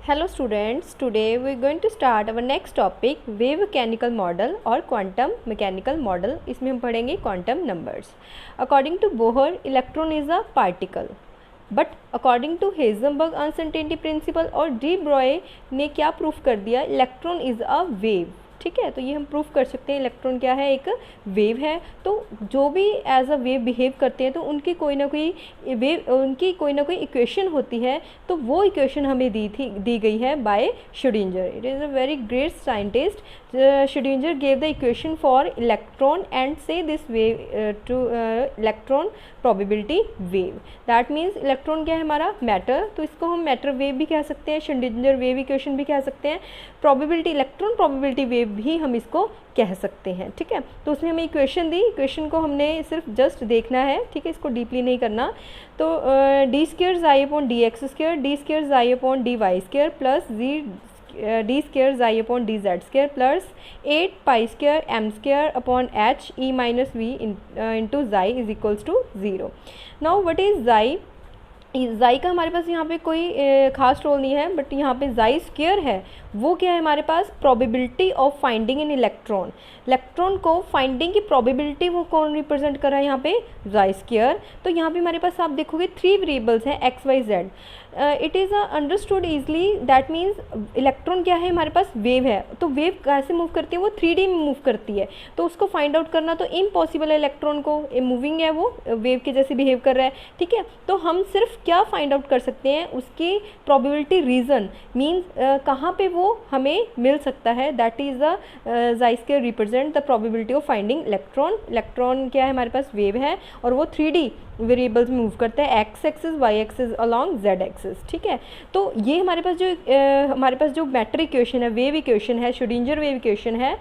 Hello students, today we are going to start our next topic wave mechanical model और quantum mechanical model। इसमें हम पढ़ेंगे quantum numbers। According to Bohr, electron is a particle, but according to Heisenberg uncertainty principle और de Broglie ने क्या proof कर दिया, electron is a wave. ठीक है, तो ये हम प्रूफ कर सकते हैं इलेक्ट्रॉन क्या है, एक वेव है। तो जो भी एज अ वेव बिहेव करते हैं तो उनकी कोई ना कोई इक्वेशन होती है। तो वो इक्वेशन हमें दी गई है by Schrodinger. It is a very great scientist. Schrodinger gave the equation for electron and say this wave to electron probability wave. That means electron क्या है हमारा, मैटर, तो इसको हम मैटर वेव भी कह सकते हैं, श्रोडिंगर वेव इक्वेशन भी कह सकते हैं, प्रोबेबिलिटी इलेक्ट्रॉन प्रोबेबिलिटी वेव भी हम इसको कह सकते हैं। ठीक है, तो उसने हमें इक्वेशन दी, इक्वेशन को हमने सिर्फ जस्ट देखना है। ठीक है, इसको डीपली नहीं करना। तो d square psi upon d x square, d square psi upon d y square plus d square psi upon d z square plus 8 pi square m square upon h e minus v into psi is equals to 0। Now what is psi? Psi का हमारे पास यहाँ पे कोई खास role नहीं है, but यहाँ पे ज़ाई स्क्वायर है, वो क्या है हमारे पास, probability of finding in electron. Electron को फाइंडिंग की प्रोबेबिलिटी वो कौन रिप्रेजेंट कर रहा है यहाँ पे, ज़ाई स्क्वायर। तो यहाँ पे हमारे पास आप देखोगे 3 वेरिएबल्स हैं x y z. It is understood easily, that means electron क्या है हमारे पास, वेव है। तो वेव कैसे मूव करती है, वो 3D में मूव करती है। तो उसको फाइंड आउट करना तो इम्पॉसिबल है, इलेक्ट्रॉन को मूविंग है, वो वेव के जैसे बिहेव कर रहा है। ठीक है, तो हम सिर्फ क्या फाइंड आउट कर सकते हैं, उसकी प्रोबेबिलिटी रीजन, मीन्स कहाँ पे वो हमें मिल सकता है। That is the psi square represent the probability of finding electron. Electron क्या है हमारे पास, वेव है, और वो 3D वेरिएबल्स मूव करता है, x axis y axis along z axis. ठीक है, तो ये हमारे पास जो मैटर इक्वेशन है, वेव इक्वेशन है, श्रोडिंगर वेव इक्वेशन है।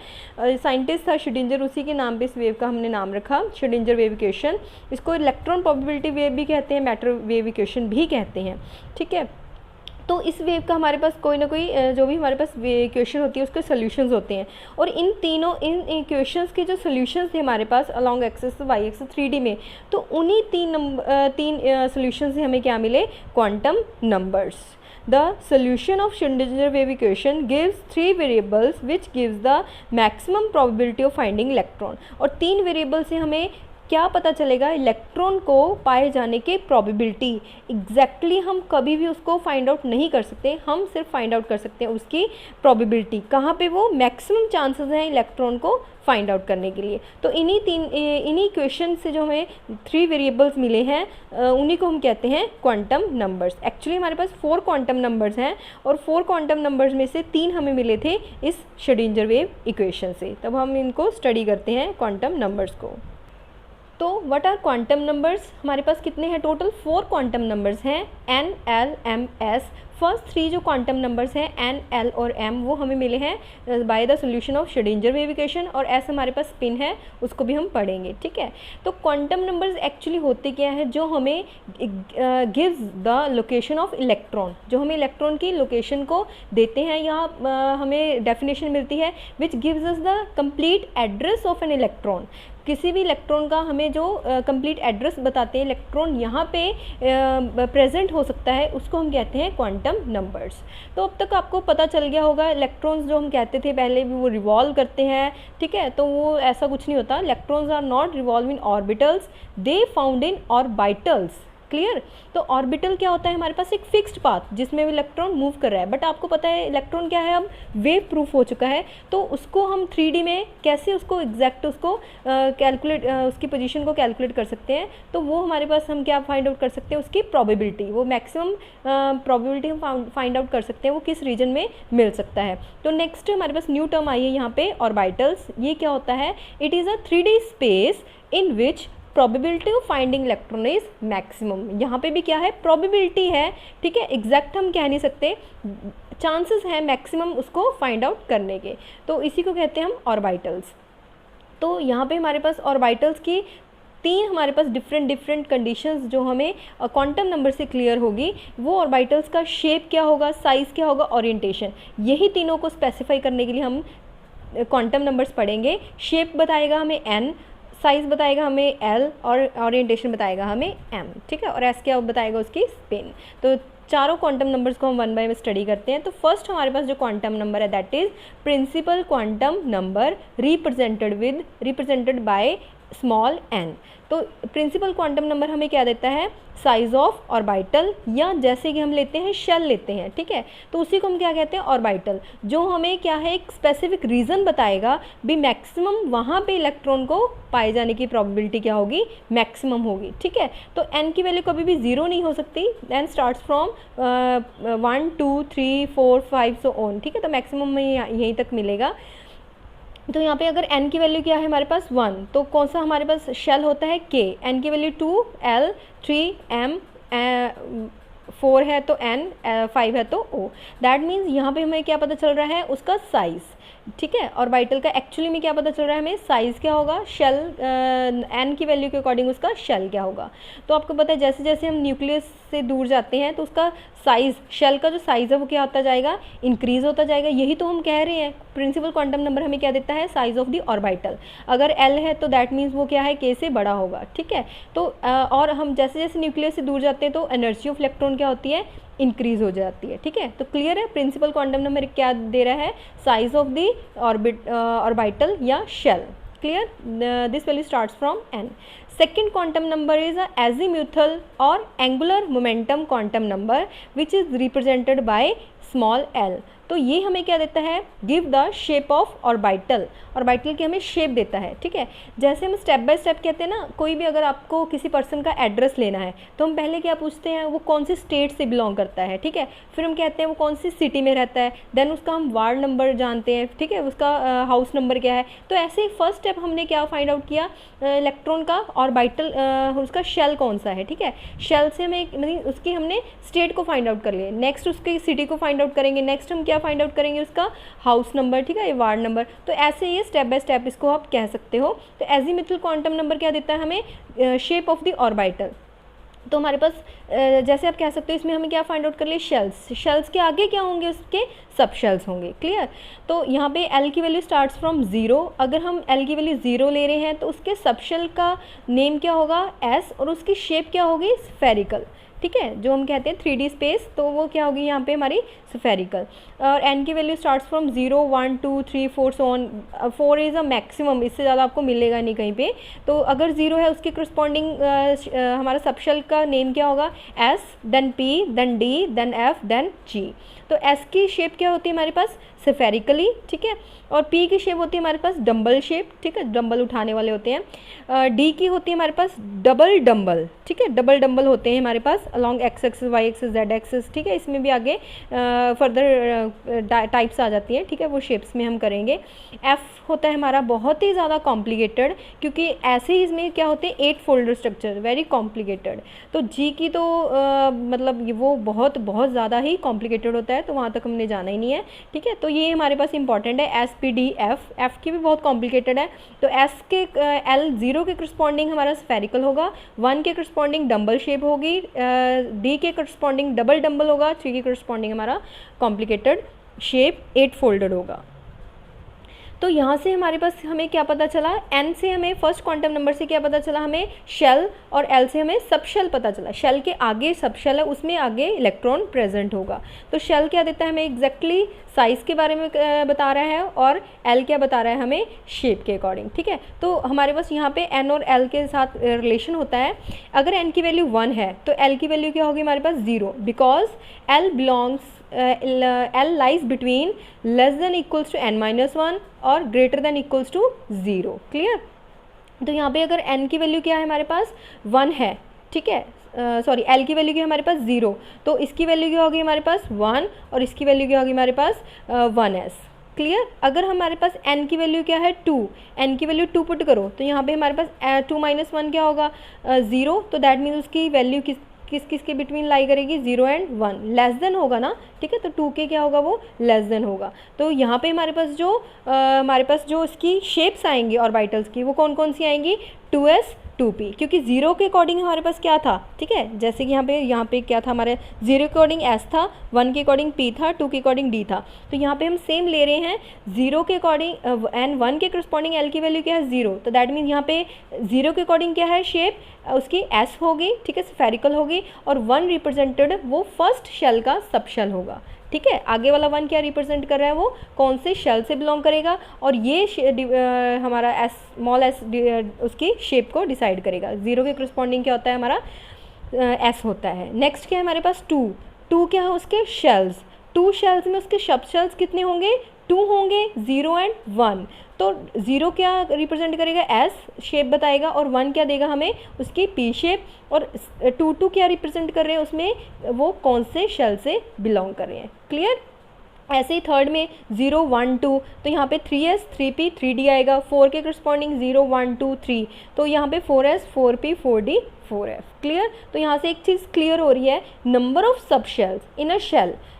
साइंटिस्ट था श्रोडिंगर, उसी के नाम पे इस वेव का हमने नाम रखा श्रोडिंगर वेव इक्वेशन। इसको इलेक्ट्रॉन प्रोबेबिलिटी वेव भी कहते हैं, मैटर वेव इक्वेशन भी कहते हैं। ठीक है, तो इस वेव का हमारे पास कोई ना कोई जो भी हमारे पास इक्वेशन होती है उसके सॉल्यूशंस होते हैं, और इन इक्वेशंस के जो सॉल्यूशंस थे हमारे पास along axis y axis 3D में, तो उन्हीं तीन सॉल्यूशन से हमें क्या मिले, quantum numbers. The solution of Schrödinger wave equation gives 3 variables which gives the maximum probability of finding electron। और 3 वेरिएबल से हमें क्या पता चलेगा, इलेक्ट्रॉन को पाए जाने के प्रोबेबिलिटी। एग्जैक्टली हम कभी भी उसको फाइंड आउट नहीं कर सकते, हम सिर्फ फाइंड आउट कर सकते हैं उसकी प्रोबेबिलिटी, कहाँ पे वो मैक्सिमम चांसेस हैं इलेक्ट्रॉन को फाइंड आउट करने के लिए। तो इन्हीं क्वेश्चन से जो हमें 3 वेरिएबल्स मिले हैं, उन्हीं को हम कहते हैं क्वांटम नंबर्स। एक्चुअली हमारे पास 4 क्वांटम नंबर्स हैं, और 4 क्वांटम नंबर्स में से 3 हमें मिले थे इस श्रोडिंगर वेव इक्वेशन से। तब हम इनको स्टडी करते हैं क्वांटम नंबर्स को। तो व्हाट आर क्वांटम नंबर्स? हमारे पास कितने हैं टोटल, 4 क्वांटम नंबर्स हैं, n l m s. First 3 जो क्वांटम नंबर्स हैं एन एल और एम, वो हमें मिले हैं by the solution of Schrodinger wave equation, और एस हमारे पास स्पिन है, उसको भी हम पढ़ेंगे। ठीक है, तो क्वांटम नंबर्स एक्चुअली होते क्या है, जो हमें gives the location of electron, जो हमें इलेक्ट्रॉन की लोकेशन को देते हैं। यहाँ हमें डेफिनेशन मिलती है which gives us the complete address of an electron. किसी भी इलेक्ट्रॉन का हमें जो कंप्लीट एड्रेस बताते हैं, इलेक्ट्रॉन यहाँ पे प्रेजेंट हो सकता है, उसको हम कहते हैं क्वांटम नंबर्स। तो अब तक आपको पता चल गया होगा, इलेक्ट्रॉन्स जो हम कहते थे पहले भी, वो रिवॉल्व करते हैं। ठीक है, तो वो ऐसा कुछ नहीं होता, electrons are not revolve in orbitals, they found in orbitals. Clear? तो ऑर्बिटल क्या होता है, हमारे पास एक फिक्स्ड पाथ जिसमें इलेक्ट्रॉन मूव कर रहा है। बट आपको पता है इलेक्ट्रॉन क्या है, अब वेव प्रूफ हो चुका है, तो उसको हम 3D में कैसे उसको एग्जैक्ट उसको कैलकुलेट, उसकी पोजीशन को कैलकुलेट कर सकते हैं। तो वो हमारे पास हम क्या फाइंड आउट कर सकते हैं, उसकी प्रोबेबिलिटी, वो मैक्सिमम प्रोबेबिलिटी हम फाइंड आउट कर सकते हैं वो किस रीजन में मिल सकता है। तो नेक्स्ट हमारे पास न्यू टर्म आई है यहाँ पे, ऑर्बिटल्स। ये क्या होता है, it is a 3D space in which probability of finding electron is maximum. यहाँ पे भी क्या है, प्रोबेबिलिटी है। ठीक है, एग्जैक्ट हम कह नहीं सकते, चांसेस हैं मैक्सिमम उसको फाइंड आउट करने के, तो इसी को कहते हैं हम ऑर्बिटल्स। तो यहाँ पे हमारे पास ऑर्बिटल्स की 3 हमारे पास डिफरेंट कंडीशंस जो हमें क्वांटम नंबर से क्लियर होगी। वो ऑर्बिटल्स का शेप क्या होगा, साइज़ क्या होगा, ओरिएंटेशन, यही तीनों को स्पेसिफाई करने के लिए हम क्वांटम नंबर्स पढ़ेंगे। शेप बताएगा हमें एन, साइज़ बताएगा हमें एल, और ओरिएंटेशन बताएगा हमें एम। ठीक है, और एस क्या बताएगा, उसकी स्पिन। तो चारों क्वांटम नंबर्स को हम वन बाय स्टडी करते हैं। तो फर्स्ट हमारे पास जो क्वांटम नंबर है that is principal quantum number represented by small n. तो प्रिंसिपल क्वांटम नंबर हमें क्या देता है, साइज ऑफ ऑर्बिटल, या जैसे कि हम लेते हैं शेल लेते हैं, ठीक है, तो उसी को हम क्या कहते हैं, ऑर्बिटल, जो हमें क्या है एक स्पेसिफिक रीज़न बताएगा भी मैक्सिमम वहाँ पे इलेक्ट्रॉन को पाए जाने की प्रोबेबिलिटी क्या होगी, मैक्सिमम होगी, ठीक है। तो एन की वैल्यू कभी भी ज़ीरो नहीं हो सकती, n starts from 1 2 3 4 5 so on, ठीक है, तो मैक्सिमम में यहीं तक मिलेगा। तो यहाँ पे अगर n की वैल्यू क्या है हमारे पास 1, तो कौन सा हमारे पास शेल होता है k, n की वैल्यू 2 l 3 m 4 है तो n 5 है तो o। दैट मीन्स यहाँ पे हमें क्या पता चल रहा है, उसका साइज़, ठीक है, ऑर्बिटल का एक्चुअली में क्या पता चल रहा है हमें, साइज़ क्या होगा, शेल n की वैल्यू के अकॉर्डिंग उसका शेल क्या होगा। तो आपको पता है जैसे जैसे हम न्यूक्लियस से दूर जाते हैं तो उसका साइज़, शेल का जो साइज़ है वो क्या होता जाएगा, इंक्रीज़ होता जाएगा। यही तो हम कह रहे हैं, प्रिंसिपल क्वांटम नंबर हमें क्या देता है, साइज़ ऑफ द ऑर्बिटल। अगर l है तो दैट मीन्स वो क्या है, k से बड़ा होगा, ठीक है। तो और हम जैसे जैसे न्यूक्लियस से दूर जाते हैं तो एनर्जी ऑफ इलेक्ट्रॉन क्या होती है, इंक्रीज हो जाती है, ठीक है। तो क्लियर है, प्रिंसिपल क्वांटम नंबर क्या दे रहा है, साइज ऑफ द ऑर्बिटल या shell, clear. This value starts from n। Second quantum number is a azimuthal or angular momentum quantum number which is represented by small l। तो ये हमें क्या देता है, give the shape of orbital, orbital की हमें shape देता है, ठीक है। जैसे हम स्टेप बाय स्टेप कहते हैं ना, कोई भी अगर आपको किसी पर्सन का एड्रेस लेना है तो हम पहले क्या पूछते हैं, वो कौन सी स्टेट से बिलोंग करता है, ठीक है, फिर हम कहते हैं वो कौन सी सिटी में रहता है, देन उसका हम वार्ड नंबर जानते हैं, ठीक है, उसका हाउस नंबर क्या है। तो ऐसे ही फर्स्ट स्टेप हमने क्या फाइंड आउट किया, इलेक्ट्रॉन का ऑर्बिटल, उसका शेल कौन सा है, ठीक है, शेल से हमें मतलब उसकी हमने स्टेट को फाइंड आउट कर लिया, नेक्स्ट उसकी सिटी को फाइंड आउट करेंगे, नेक्स्ट हम क्या फाइंड आउट करेंगे, उसका हाउस नंबर, ठीक है, वार्ड नंबर। तो ऐसे ये स्टेप बाय स्टेप इसको आप कह सकते हो। तो एजीमुथल क्वांटम नंबर क्या देता है हमें, शेप ऑफ द ऑर्बिटल। तो हमारे पास जैसे आप कह सकते हो, इसमें हमें क्या फाइंड आउट कर लिए, शेल्स, शेल्स के आगे क्या होंगे, उसके सब शेल्स होंगे, क्लियर। तो यहाँ पे l की वैल्यू स्टार्ट्स फ्रॉम 0, अगर हम l की वैल्यू 0 ले रहे हैं तो उसके सब शेल का नेम क्या होगा, s, और उसकी शेप क्या होगी, स्फेरिकल, ठीक है, जो हम कहते हैं 3D स्पेस, तो वो क्या होगी यहाँ पे हमारी स्फेरिकल। और n की value starts from 0 1 2 3 4 so on, 4 is a maximum, इससे ज़्यादा आपको मिलेगा नहीं कहीं पे। तो अगर 0 है उसके करस्पॉन्डिंग हमारा सबशेल का नेम क्या होगा, s, then p, then d, then f, then g। तो s की शेप क्या होती है हमारे पास, स्फेरिकली, ठीक है, और p की शेप होती है हमारे पास डम्बल शेप, ठीक है, डम्बल उठाने वाले होते हैं। d की होती है हमारे पास डबल डम्बल, ठीक है, डबल डम्बल होते हैं हमारे पास along x axis y axis z axis, ठीक है। इसमें भी आगे फर्दर टाइप्स आ जाती हैं, ठीक है, वो शेप्स में हम करेंगे। f होता है हमारा बहुत ही ज़्यादा कॉम्प्लिकेटेड, क्योंकि ऐसे ही इसमें क्या होते हैं 8 फोल्डर स्ट्रक्चर, वेरी कॉम्प्लिकेटेड। तो g की तो मतलब वो बहुत बहुत ज़्यादा ही कॉम्प्लिकेटेड होता है, तो वहाँ तक हमने जाना ही नहीं है, ठीक है। तो ये हमारे पास इंपॉर्टेंट है, S P D F, F की भी बहुत कॉम्प्लिकेटेड है। तो एस के एल 0 के करस्पॉन्डिंग हमारा स्फेरिकल होगा, 1 के करस्पॉन्डिंग डम्बल शेप होगी, डी के करस्पॉन्डिंग डबल डम्बल होगा, 3 के करस्पॉन्डिंग हमारा कॉम्प्लिकेटेड शेप 8 फोल्डेड होगा। तो यहाँ से हमारे पास हमें क्या पता चला, n से हमें फर्स्ट क्वांटम नंबर से क्या पता चला हमें, शेल, और l से हमें सबशेल पता चला। शेल के आगे सबशेल है, उसमें आगे इलेक्ट्रॉन प्रेजेंट होगा। तो शेल क्या देता है हमें, एग्जैक्टली साइज़ के बारे में बता रहा है, और l क्या बता रहा है हमें, शेप के अकॉर्डिंग, ठीक है। तो हमारे पास यहाँ पे n और l के साथ रिलेशन होता है। अगर n की वैल्यू 1 है तो l की वैल्यू क्या होगी हमारे पास 0, because l belongs L lies between less than equals to n-1 और greater than equals to 0, clear. तो यहाँ पे अगर n की वैल्यू क्या है हमारे पास 1 है, ठीक है, सॉरी l की वैल्यू क्या हमारे पास 0, तो इसकी वैल्यू क्या होगी हमारे पास 1, और इसकी वैल्यू क्या होगी हमारे पास 1s, क्लियर। अगर हमारे पास n की वैल्यू क्या है 2, n की वैल्यू 2 पुट करो तो यहाँ पे हमारे पास 2 - 1 क्या होगा 0, तो दैट मीन्स उसकी वैल्यू किस के बिटवीन लाई करेगी, 0 एंड 1, लेस देन होगा ना, ठीक है। तो 2 के क्या होगा, वो लेस देन होगा। तो यहाँ पे हमारे पास जो इसकी शेप्स आएंगी ऑर्बिटल्स की, वो कौन कौन सी आएंगी, 2s 2p, क्योंकि 0 के अकॉर्डिंग हमारे पास क्या था, ठीक है, जैसे कि यहाँ पे क्या था हमारे 0 के अकॉर्डिंग s था, 1 के अकॉर्डिंग p था, 2 के अकॉर्डिंग d था। तो यहाँ पे हम सेम ले रहे हैं, 0 के अकॉर्डिंग एंड 1 के करस्पॉन्डिंग l की वैल्यू क्या है 0, तो दैट मीन्स यहाँ पे 0 के अकॉर्डिंग क्या है शेप उसकी s होगी, ठीक है, स्फेरिकल होगी, और 1 रिप्रेजेंटेड वो फर्स्ट शेल का सब शेल होगा, ठीक है। आगे वाला 1 क्या रिप्रेजेंट कर रहा है, वो कौन से शेल से बिलोंग करेगा, और ये हमारा एस स्मॉल एस उसकी शेप को डिसाइड करेगा। 0 के करस्पॉन्डिंग क्या होता है हमारा एस होता है। नेक्स्ट क्या है हमारे पास 2 क्या है उसके शेल्स, 2 शेल्स में उसके सब शेल्स कितने होंगे 2 होंगे, 0 एंड 1। तो 0 क्या रिप्रेजेंट करेगा एस शेप बताएगा, और 1 क्या देगा हमें उसकी पी शेप, और 2 क्या रिप्रेजेंट कर रहे हैं उसमें वो कौन से शेल से बिलोंग कर रहे हैं। क्लियर। ऐसे ही थर्ड में 0 1 2, तो यहाँ पे 3s 3p 3d आएगा। 4 के करस्पॉन्डिंग 0 1 2 3, तो यहाँ पे 4s 4p 4d 4f। Clear. तो यहाँ से एक चीज़ क्लियर हो रही है, number of sub shells in a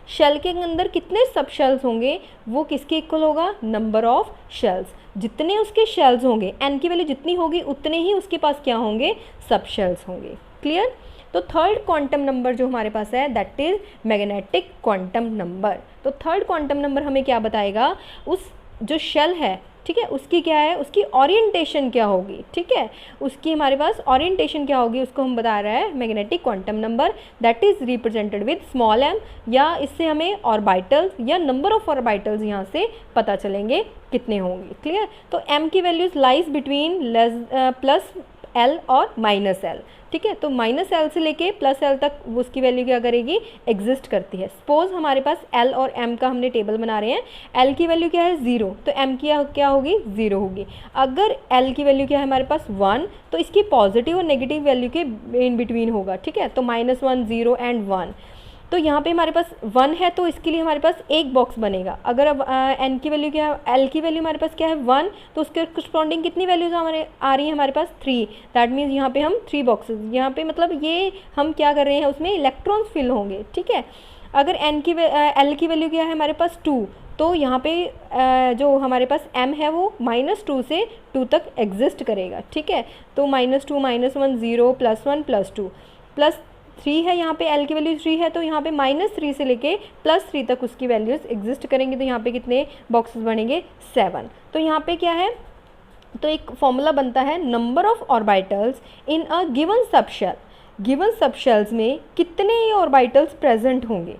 shell के अंदर कितने सब शेल्स होंगे वो किसके इक्वल होगा, नंबर ऑफ शेल्स। जितने उसके शेल्स होंगे n की वैल्यू जितनी होगी उतने ही उसके पास क्या होंगे सब शेल्स होंगे। क्लियर। तो थर्ड क्वांटम नंबर जो हमारे पास है that is magnetic quantum number. तो थर्ड क्वांटम नंबर हमें क्या बताएगा, उस जो शेल है, ठीक है, उसकी क्या है, उसकी ओरिएंटेशन क्या होगी, ठीक है, उसकी हमारे पास ओरिएंटेशन क्या होगी उसको हम बता रहा है magnetic quantum number that is represented with small m, या इससे हमें ऑर्बिटल्स या नंबर ऑफ ऑर्बिटल्स यहाँ से पता चलेंगे कितने होंगे। क्लियर। तो m की values lies between plus l और माइनस l, ठीक है। तो माइनस l से लेके प्लस l तक उसकी वैल्यू क्या करेगी, एग्जिस्ट करती है। सपोज हमारे पास l और m का हमने टेबल बना रहे हैं, l की वैल्यू क्या है 0, तो m की क्या होगी 0 होगी। अगर l की वैल्यू क्या है हमारे पास 1, तो इसकी पॉजिटिव और नेगेटिव वैल्यू के इन बिटवीन होगा, ठीक है। तो -1 0 एंड 1, तो यहाँ पे हमारे पास 1 है तो इसके लिए हमारे पास एक बॉक्स बनेगा। अगर अब n की वैल्यू क्या है, l की वैल्यू हमारे पास क्या है 1, तो उसके करस्पॉन्डिंग कितनी वैल्यूज हमारे आ रही है हमारे पास 3, दैट मीन्स यहाँ पे हम 3 बॉक्सेस, यहाँ पे मतलब ये हम क्या कर रहे हैं उसमें इलेक्ट्रॉन्स फिल होंगे, ठीक है। अगर l की वैल्यू क्या है हमारे पास 2, तो यहाँ पे जो हमारे पास m है वो -2 से 2 तक एग्जिस्ट करेगा, ठीक है। तो -2 -1 0 +1 +2 +3 है, यहाँ पे l की वैल्यू 3 है, तो यहाँ पे -3 से लेके +3 तक उसकी वैल्यूज एग्जिस्ट करेंगे। तो यहाँ पे कितने बॉक्सेस बनेंगे 7। तो यहाँ पे क्या है, तो एक फॉर्मूला बनता है number of orbitals in a given subshell, given subshells में कितने ऑर्बिटल्स प्रेजेंट होंगे,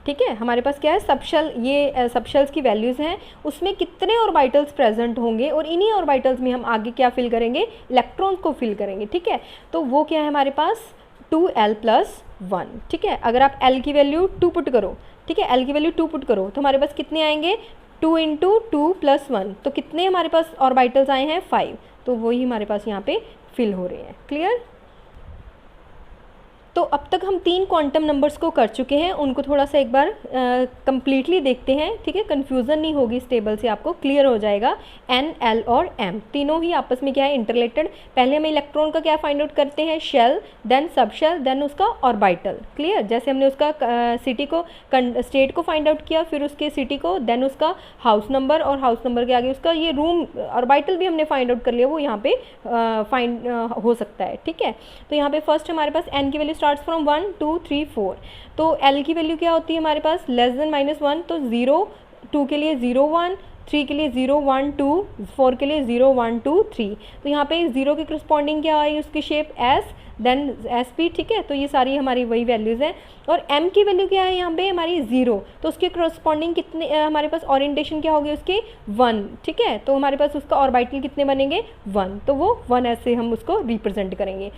ठीक है। हमारे पास क्या है सबशेल, ये सबशेल्स की वैल्यूज़ हैं, उसमें कितने ऑर्बिटल्स प्रेजेंट होंगे, और इन्हीं ऑर्बिटल्स में हम आगे क्या फिल करेंगे, इलेक्ट्रॉन्स को फिल करेंगे, ठीक है। तो वो क्या है हमारे पास 2l + 1, ठीक है। अगर आप l की वैल्यू 2 पुट करो, ठीक है, l की वैल्यू 2 पुट करो तो हमारे पास कितने आएंगे 2 × 2 + 1, तो कितने हमारे पास ऑर्बिटल्स आए हैं 5, तो वही हमारे पास यहाँ पे फिल हो रहे हैं। क्लियर। तो अब तक हम 3 क्वांटम नंबर्स को कर चुके हैं, उनको थोड़ा सा एक बार कंप्लीटली देखते हैं, ठीक है। कन्फ्यूज़न नहीं होगी इस टेबल से, आपको क्लियर हो जाएगा। n l और m तीनों ही आपस में क्या है इंटरलेटेड। पहले हम इलेक्ट्रॉन का क्या फाइंड आउट करते हैं, shell, then sub shell, then उसका ऑर्बिटल। क्लियर। जैसे हमने उसका सिटी को स्टेट को फाइंड आउट किया, फिर उसके सिटी को, देन उसका हाउस नंबर, और हाउस नंबर के आगे उसका ये रूम ऑर्बिटल भी हमने फाइंड आउट कर लिया, वो यहाँ पे फाइंड हो सकता है, ठीक है। तो यहाँ पे फर्स्ट हमारे पास n की वैल्यू स्टार्ट्स फ्रॉम 1 2 3 4, तो l की वैल्यू क्या होती है हमारे पास <-1, तो 0, 2 के लिए 0 1, 3 के लिए 0 1 2, 4 के लिए 0 1 2 3। तो यहाँ पे 0 के करस्पॉन्डिंग क्या आई उसकी शेप s, देन sp, ठीक है। तो ये सारी हमारी वही वैल्यूज़ हैं। और m की वैल्यू क्या है यहाँ पे हमारी 0, तो उसके करस्पॉन्डिंग कितने हमारे पास ओरिएंटेशन क्या होगी उसके 1, ठीक है। तो हमारे पास उसका ऑर्बिटल कितने बनेंगे 1, तो वो 1 ऐसे हम उसको रिप्रेजेंट करेंगे।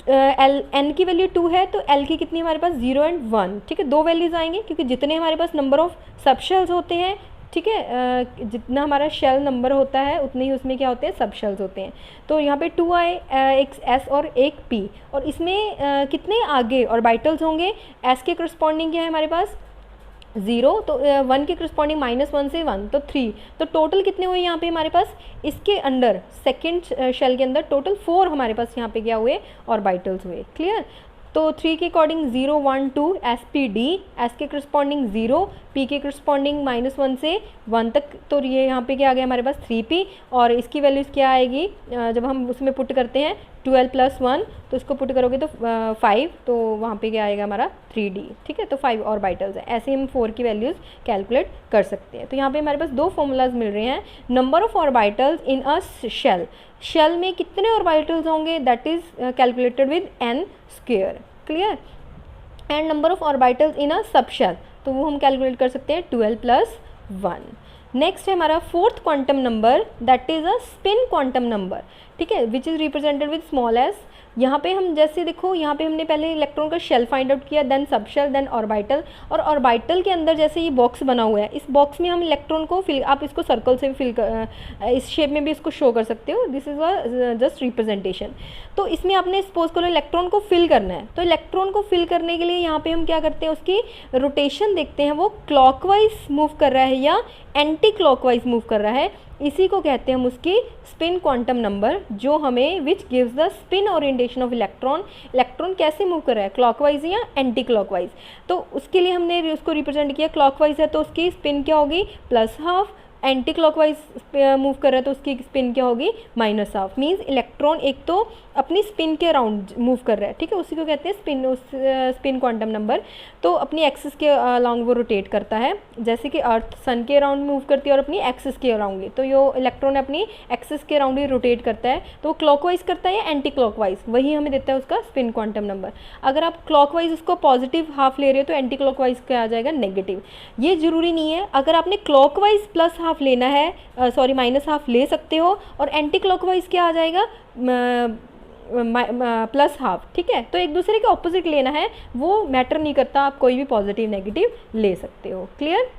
n की वैल्यू 2 है, तो l की कितनी हमारे पास 0 एंड 1, ठीक है। 2 वैल्यूज़ आएंगे क्योंकि जितने हमारे पास नंबर ऑफ सब शेल्स होते हैं, ठीक है, जितना हमारा शेल नंबर होता है उतने ही उसमें क्या होते हैं सब शेल्स होते हैं। तो यहाँ पे 2 आए, एक s और एक p, और इसमें कितने आगे ऑर्बिटल्स होंगे, s के करस्पॉन्डिंग क्या है हमारे पास 0, तो 1 के करस्पॉन्डिंग -1 से 1, तो 3, तो टोटल कितने हुए यहाँ पे हमारे पास इसके अंदर सेकंड शेल के अंदर टोटल 4 हमारे पास यहाँ पे क्या हुए ऑर्बिटल्स हुए। क्लियर। तो 3 के अकॉर्डिंग 0 1 2 SP D, S के करस्पॉन्डिंग 0, P के करस्पॉन्डिंग -1 से 1 तक, तो ये यहाँ पे क्या आ गया हमारे पास 3P, और इसकी वैल्यूज़ क्या आएगी जब हम उसमें पुट करते हैं 12 + 1, तो इसको पुट करोगे तो 5, तो वहाँ पे क्या आएगा हमारा 3D, ठीक है। तो 5 ऑर्बिटल्स है। ऐसे हम 4 की वैल्यूज़ कैलकुलेट कर सकते हैं। तो यहाँ पे हमारे पास 2 फॉर्मूलाज मिल रहे हैं। Number of orbitals in a shell में कितने ऑर्बिटल्स होंगे, that is calculated with n², clear. And number of orbitals in a sub shell, तो वो हम कैलकुलेट कर सकते हैं 12 + 1। नेक्स्ट है हमारा 4th quantum number, that is a spin quantum number, ठीक है, which is represented with small s। यहाँ पे हम जैसे देखो, यहाँ पे हमने पहले इलेक्ट्रॉन का शेल फाइंड आउट किया, then sub shell, then orbital, और ऑर्बिटल के अंदर जैसे ये बॉक्स बना हुआ है, इस बॉक्स में हम इलेक्ट्रॉन को फिल, आप इसको सर्कल से भी फिल कर, इस शेप में भी इसको शो कर सकते हो, this is a just representation. तो इसमें आपने सपोज करो इलेक्ट्रॉन को फिल करना है, तो इलेक्ट्रॉन को फिल करने के लिए यहाँ पे हम क्या करते हैं, उसकी रोटेशन देखते हैं, वो क्लॉकवाइज मूव कर रहा है या एंटी क्लॉकवाइज मूव कर रहा है, इसी को कहते हैं हम उसकी स्पिन क्वांटम नंबर, जो हमें which gives the spin orientation of electron, electron कैसे मूव कर रहा है, क्लॉकवाइज या एंटी क्लॉकवाइज। तो उसके लिए हमने उसको रिप्रेजेंट किया, क्लॉकवाइज है तो उसकी स्पिन क्या होगी +½ एंटी क्लॉकवाइज मूव कर रहा है तो उसकी स्पिन क्या होगी -½ मीन्स इलेक्ट्रॉन एक तो अपनी स्पिन के अराउंड मूव कर रहा है, ठीक है, उसी को कहते हैं स्पिन क्वांटम नंबर। तो अपनी एक्सिस के अलाउंग वो रोटेट करता है, जैसे कि अर्थ सन के अराउंड मूव करती है और अपनी एक्सिस के अराउंड ही, तो यो इलेक्ट्रॉन अपनी एक्सिस के अराउंड ही रोटेट करता है, तो वो क्लॉकवाइज करता है या एंटी क्लॉकवाइज, वही हमें देता है उसका स्पिन क्वांटम नंबर। अगर आप क्लॉकवाइज उसको पॉजिटिव हाफ ले रहे हो तो एंटी क्लॉकवाइज क्या आ जाएगा, नेगेटिव। ये जरूरी नहीं है, अगर आपने क्लॉकवाइज +½ लेना है, सॉरी -½ ले सकते हो, और एंटी क्लॉकवाइज क्या आ जाएगा, +½ ठीक है। तो एक दूसरे के ऑपोजिट लेना है, वो मैटर नहीं करता, आप कोई भी पॉजिटिव नेगेटिव ले सकते हो, क्लियर।